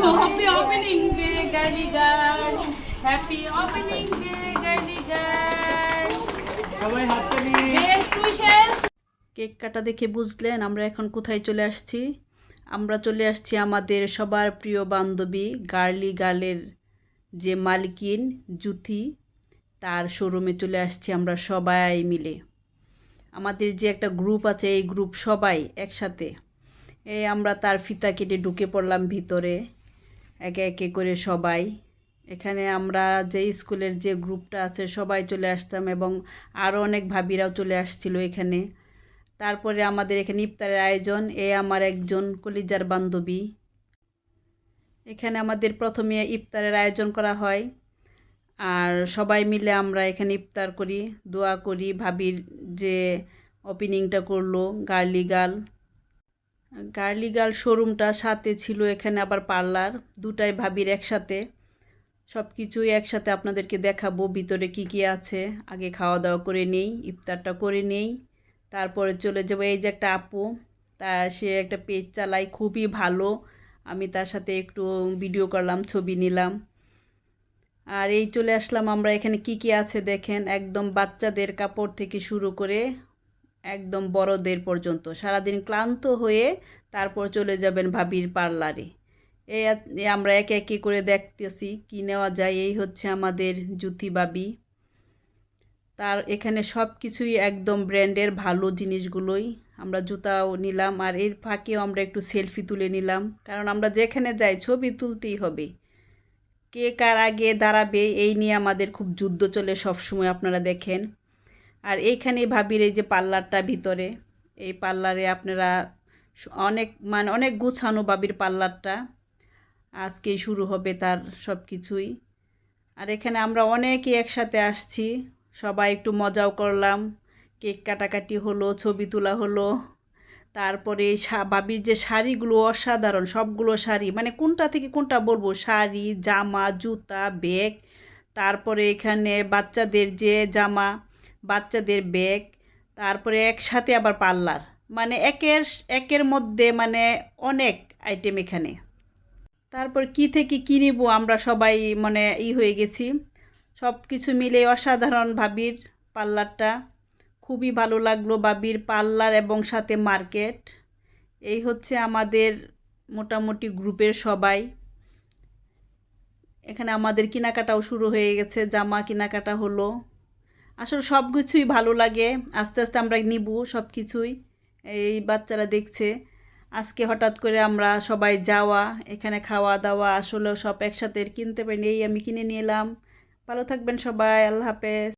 Happy opening day, girly girl. Happy opening day, girly girl. সবাই হাততালি। Best wishes. Cake কাটা দেখে বুঝলেন আমরা এখন কোথায় চলে আসছি। আমরা চলে আসছি আমাদের সবার প্রিয় বান্ধবী গার্লি গার্লের যে মালিকিন জুথি, তার শোরুমে চলে আসছি আমরা সবাই মিলে। আমাদের যে একটা গ্রুপ আছে, এই গ্রুপ সবাই একসাথে আমরা তার ফিতা কেটে ঢুকে পড়লাম ভিতরে একে একে করে সবাই। এখানে আমরা যে স্কুলের যে গ্রুপটা আছে সবাই চলে আসতাম এবং আরও অনেক ভাবিরাও চলে আসছিল এখানে। তারপরে আমাদের এখানে ইফতারের আয়োজন। আমার একজন কলিজার বান্ধবী। এখানে আমাদের প্রথমে ইফতারের আয়োজন করা হয়, আর সবাই মিলে আমরা এখানে ইফতার করি, দোয়া করি। ভাবির যে ওপেনিংটা করলো গার্লি গার্ল শোরুমটা সাথে ছিল, এখানে আবার পার্লার, দুটাই ভাবির একসাথে। সব কিছুই একসাথে আপনাদেরকে দেখাবো ভিতরে কি কি আছে। আগে খাওয়া দাওয়া করে নেই, ইফতারটা করে নেই, তারপরে চলে যাবো। এই যে একটা আপু, সে একটা পেজ চালায়, খুবই ভালো। আমি তার সাথে একটু ভিডিও করলাম, ছবি নিলাম। আর এই চলে আসলাম আমরা। এখানে কি কি আছে দেখেন, একদম বাচ্চাদের কাপড় থেকে শুরু করে একদম বড়দের পর্যন্ত। সারাদিন ক্লান্ত হয়ে তারপর চলে যাবেন ভাবির পার্লারে। আমরা একে একে করে দেখতেছি কি নেওয়া যায়। এই হচ্ছে আমাদের জুথি ভাবি। তার এখানে সব কিছুই একদম ব্র্যান্ডের ভালো জিনিসগুলোই। আমরা জুতাও নিলাম, আর এর ফাঁকেও আমরা একটু সেলফি তুলে নিলাম, কারণ আমরা যেখানে যাই ছবি তুলতেই হবে। কে কার আগে দাঁড়াবে এই নিয়ে আমাদের খুব যুদ্ধ চলে সব সময়, আপনারা দেখেন। আর এইখানে ভাবির এই যে পার্লারটা ভিতরে, এই পার্লারে আপনারা অনেক গুছানো ভাবির পার্লারটা। আজকেই শুরু হবে তার সব কিছুই। আর এখানে আমরা অনেকেই একসাথে আসছি, সবাই একটু মজাও করলাম, কেক কাটাকাটি হলো, ছবি তোলা হলো। তারপরে ভাবির যে শাড়িগুলো অসাধারণ, সবগুলো শাড়ি, মানে কোনটা থেকে কোনটা বলবো, শাড়ি, জামা, জুতা, ব্যাগ। তারপরে এখানে বাচ্চাদের যে জামা, বাচ্চাদের ব্যাগ, তারপরে একসাথে আবার পার্লার, মানে একের মধ্যে মানে অনেক আইটেম এখানে। তারপর কি থেকে কী নিব আমরা সবাই মানে হয়ে গেছি। সব কিছু মিলে অসাধারণ ভাবির পার্লারটা, খুবই ভালো লাগলো। ভাবির পার্লার এবং সাথে মার্কেট, এই হচ্ছে আমাদের মোটামুটি গ্রুপের সবাই। এখানে আমাদের কেনাকাটাও শুরু হয়ে গেছে, জামা কেনাকাটা হলো। আসলে সব কিছুই ভালো লাগে, আস্তে আস্তে আমরা নিব সব কিছুই। এই বাচ্চারা দেখছে। আজকে হঠাৎ করে আমরা সবাই যাওয়া, এখানে খাওয়া দাওয়া, আসলে সব একসাথে কিনতে পারিনি, এই আমি কিনে নিলাম। ভালো থাকবেন সবাই, আল্লাহ হাফেজ।